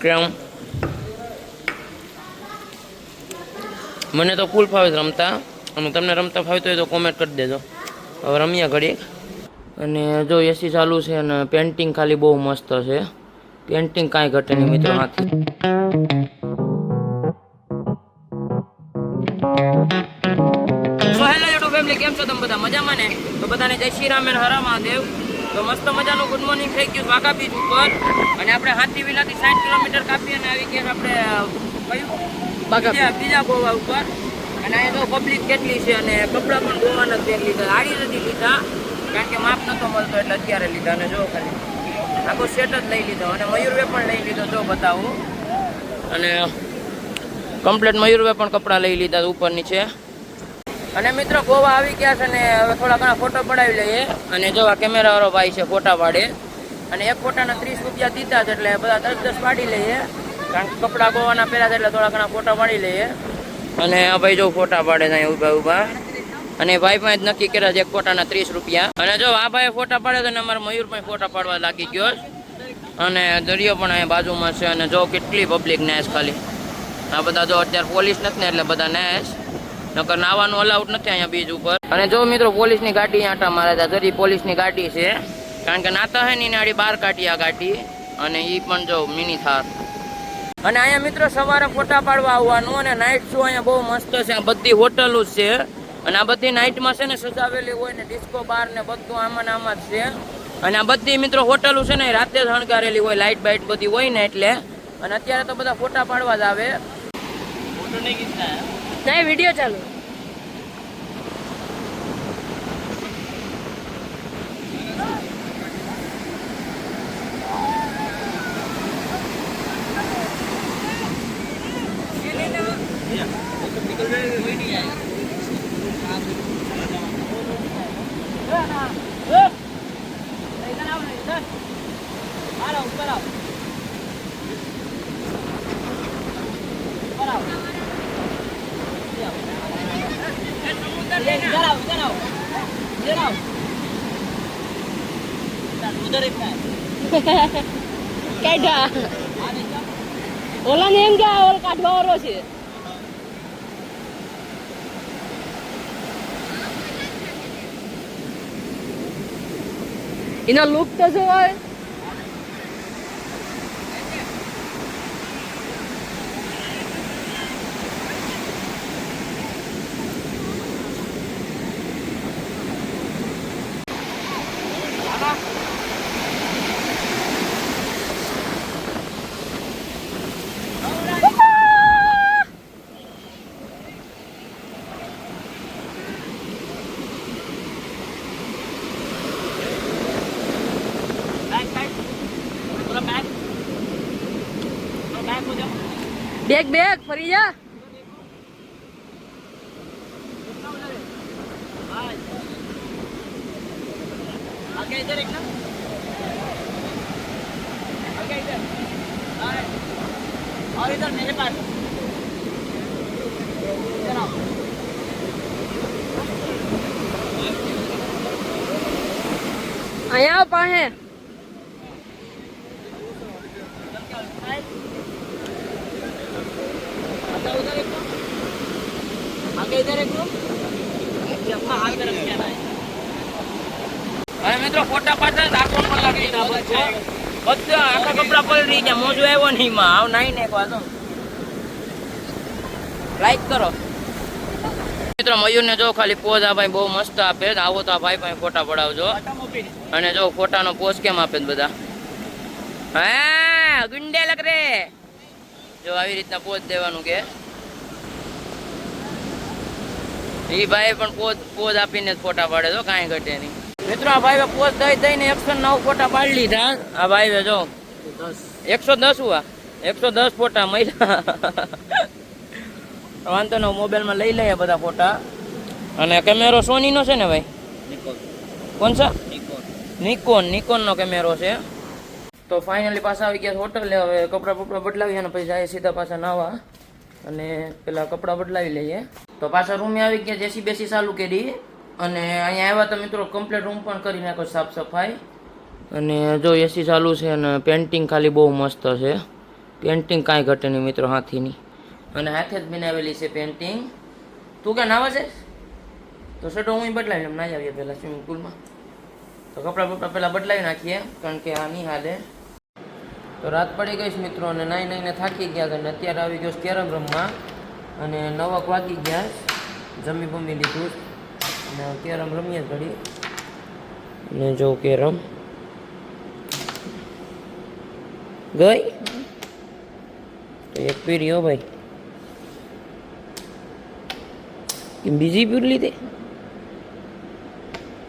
કેમ મને તો ફૂલ ફાવે રમતા, અને તમને રમતા ફાવતો હોય તો કોમેન્ટ કરી દેજો. હવે રમ્યા ઘડી. અને જો એસી ચાલુ છે અને પેન્ટિંગ ખાલી બહુ મસ્ત છે. પેન્ટિંગ કાંઈ ઘટે નહીં મિત્રો હાથી. હેલો યુટ્યુબ ફેમિલી, કેમ છો તમે બધા? મજામાં ને? તો બધાને જય શ્રી રામ અને હર મહાદેવ. તો મસ્ત મજાનું ગુડ મોર્નિંગ થઈ ગયું વાઘા બીચ ઉપર. અને આપણે હાથી વિલાથી 60 કિલોમીટર કાપી અને આવી ગયા આપણે બીજા ગોવા ઉપર. અને અહીંયા તો પબ્લિક કેટલી છે અને કપડાં પણ ગોવાના જ પહેરી લીધા. આડી નથી લીધા કારણ કે માપ નતો મળતો એટલે અત્યારે લીધા. અને જો ખાલી આખો સેટ જ લઈ લીધો. અને મયુરવે પણ લઈ લીધો, જો બતાવું. અને કમ્પ્લીટ મયુરવે પણ કપડાં લઈ લીધા ઉપર નીચે. અને મિત્રો ગોવા આવી ગયા છે ને હવે થોડા ઘણા ફોટો પડાવી લઈએ. અને જો આ કેમેરા વાળો ભાઈ છે ફોટા પાડે. અને એક ફોટાના 30 રૂપિયા દીધા છે એટલે બધા 10-10 પાડી લઈએ. કારણ કે કપડાં ગોવાના પહેર્યા છે એટલે થોડા ઘણા ફોટા પાડી લઈએ. અને આ ભાઈ જો ફોટા પાડે છે ઊભા ઊભા. અને ભાઈ પણ નક્કી કર્યા છે એક ફોટાના 30 રૂપિયા. અને જો આ ભાઈ ફોટા પાડે છે ને અમારા મયુર પણ ફોટા પાડવા લાગી ગયો. અને દરિયો પણ અહીંયા બાજુમાં છે. અને જો કેટલી પબ્લિક નેસ ખાલી. આ બધા જો અત્યારે પોલીસ નથી ને એટલે બધા નેસ. નકર નાવાનું અલાઉડ નથી અહીંયા બીચ ઉપર. અને જો મિત્રો પોલીસની ગાડી આંટા મારે છે. જરી પોલીસની ગાડી છે કારણ કે નાતા હે ની આડી બહાર કાઢી આ ગાડી. અને ઈ પણ જો મિની થાર. અને અહીંયા મિત્રો સવારે ફોટા પાડવા આવવાનું. અને નાઇટ શો અહીંયા બહુ મસ્ત છે. આ બધી હોટલો જ છે. અને આ બધી નાઇટમાં છે ને સજાવેલી હોય ને ડિસ્કો બાર ને બધું આમાં ને આમાં જ છે. અને આ બધી મિત્રો હોટલો છે ને રાતે જ શણગારેલી હોય, લાઇટ બાઇટ બધી હોય ને એટલે. અને અત્યારે તો બધા ફોટા પાડવા જ આવે. ફોટો નહીં ખીંચતા નહીં, વિડીયો ચાલુ. ઓલા ને એમ કે ઓલ કાઢવા વાળો છે. એનો લુક તો જોવાય. બેગ બેગ ફરી જા. आगे इधर एक ना आगे इधर और इधर मेरे पास इधर आओ. અહીંયા પાસે उधर एक आगे इधर एक अपना हाथ में रख के आना है. अरे મિત્રો ફોટા પાડતા આખો પણ લાગી ના બધા આખા કપડા પલળી ગયા. મોજો આવ્યો નહીં માં આવ નાઈ ને એકવાર તો લાઈક કરો મિત્રો. મયુરને જો ખાલી પોઝ આ ભાઈ બહુ મસ્ત આપે. આવો તો આ ભાઈ પાસે ફોટા પડાવજો. અને જો ફોટાનો પોઝ કેમ આપે બધા. હા ગુંડે લગ રે. જો આવી રીતના પોઝ દેવાનું કે એ ભાઈ પણ પોઝ આપીને જ ફોટા પાડે તો કાંઈ ઘટે નહીં મિત્રો. આ ભાઈ પોઝ દઈને 109 ફોટા પાડી લીધા. આ ભાઈ જો 110 હુઆ 110 ફોટા મળ્યા. વાંધો ને મોબાઈલમાં લઈ લઈએ બધા ફોટા. અને કેમેરો સોનીનો છે ને ભાઈ? કોણ છે? નિકોન નો કેમેરો છે. તો ફાઇનલી પાછા આવી ગયા હોટલે. હવે કપડાં બદલાવી અને પછી જાય સીધા પાછા નાવા. અને પેલા કપડાં બદલાવી લઈએ. તો પાછા રૂમે આવી ગયા. જેસી બેસી ચાલુ કરી. અને અહીંયા આવ્યા તો મિત્રો કમ્પ્લીટ રૂમ પણ કરી નાખો સાફ સફાઈ. અને જો એસી ચાલુ છે અને પેન્ટિંગ ખાલી બહુ મસ્ત છે. પેન્ટિંગ કાંઈ ઘટે નહીં મિત્રો હાથીની, અને હાથે જ બનાવેલી છે પેન્ટિંગ. તું ક્યાં નાવા છે? તો શર્ટો હું બદલાવી એમ નાઈ આવીએ પહેલાં સ્વિમિંગ પુલમાં. તો કપડાં બપડા પહેલાં બદલાવી નાખીએ, કારણ કે આ નહીં હાલે. તો રાત પડી ગઈ છે મિત્રો, અને નાઈ નાઈને થાકી ગયા અને અત્યારે આવી ગયો કેરમ રમવા. અને 9 વાગી ગયા, જમી બમી લીધું અને કેરમ રમીએ ઘડી. અને જો કેરમ ગઈ તો એક પીરી હો ભાઈ, બીજી પીર લીધી,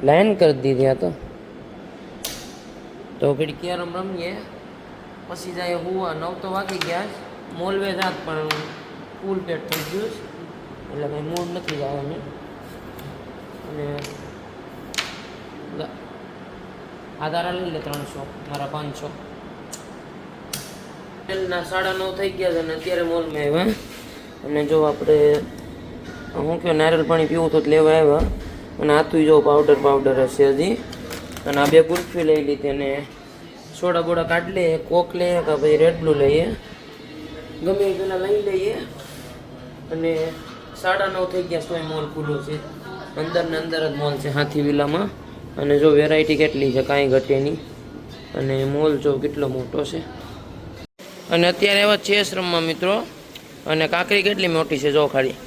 લાઈન કરી દીધી. આ તો ઘડી કેરમ રમીએ પછી જાય હુવા. 9 તો વાગી ગયા, મોલવે રાત પણ ફૂલ પેટ થઈ ગયું એટલે કંઈ મૂડ નથી જવાનું. અને આ તારા લઈ લે 300, મારા 500. 9:30 થઈ ગયા છે અને અત્યારે મોલમાં આવ્યા. અને જો આપણે હું કહ્યું નારિયેળ પાણી પીવું તો લેવા આવ્યા. અને આતું જો પાવડર હશે હજી. અને આ 2 કુલ્ફી લઈ લીધી, અને સોડા બોડા કાઢી લઈએ, કોક લઈએ કે પછી રેડ બ્લુ લઈએ, ગમે એ પેલા લઈ લઈએ. અને 9:30 થઈ ગયા, તોય મોલ ખુલ્લો છે. અંદર ને અંદર જ મોલ છે હાથી વિલામાં. અને જો વેરાયટી કેટલી છે, કાંઈ ઘટે નહીં. અને મોલ જો કેટલો મોટો છે. અને અત્યારે એવા ચેસ રમવા મિત્રો. અને કાંકરી કેટલી મોટી છે જો ખાલી.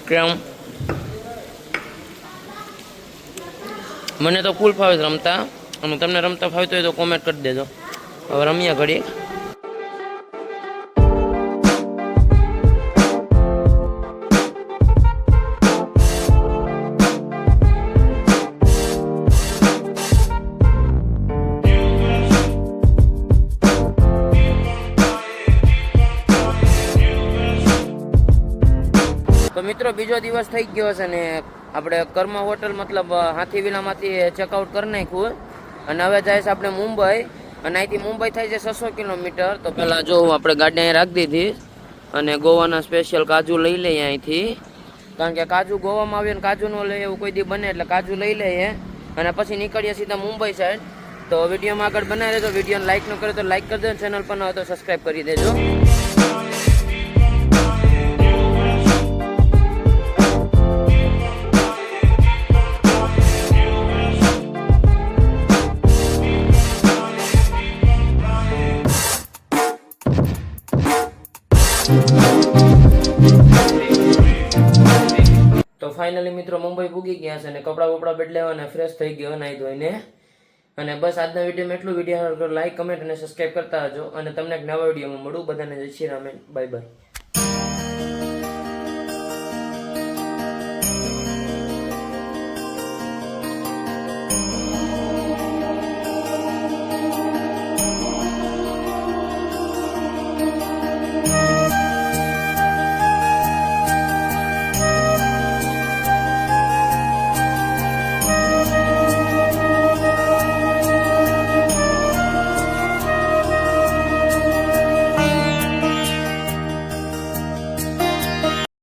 કેમ મને તો ફૂલ ફાવે છે રમતા, અને તમને રમતા ફાવતું હોય તો કોમેન્ટ કરી દેજો. હવે રમ્યા ઘડી. તો મિત્રો બીજો દિવસ થઈ ગયો છે ને આપણે કર્મ હોટલ મતલબ હાથી વિલામાંથી ચેકઆઉટ કરી નાખ્યું. અને હવે જાય છે આપણે મુંબઈ. અને અહીંથી મુંબઈ થાય છે 600 કિલોમીટર. તો પહેલાં જો આપણે ગાડી અહીં રાખી દીધી અને ગોવાના સ્પેશિયલ કાજુ લઈ લઈએ અહીંથી, કારણ કે કાજુ ગોવામાં આવીને કાજુ ન લઈએ એવું કોઈ દી બને, એટલે કાજુ લઈ લઈએ અને પછી નીકળીએ સીધા મુંબઈ સાઈડ. તો વિડીયોમાં આગળ બનાવી દેજો. વિડીયોને લાઇક ન કરે તો લાઇક કરી દેજો, ચેનલ પર ન હોય તો સબસ્ક્રાઈબ કરી દેજો. તો ફાઇનલી મિત્રો મુંબઈ પૂગી ગયા છે અને કપડાં બપડા બદલાવ્યા અને ફ્રેશ થઈ ગયો નાહી ધોઈને. અને બસ આજના વિડીયોમાં એટલું. વિડીયો લાઈક કમેન્ટ અને સબસ્ક્રાઈબ કરતા હજો. અને તમને એક નવા વિડીયોમાં મળું. બધાને જય શ્રી રામ, બાય બાય.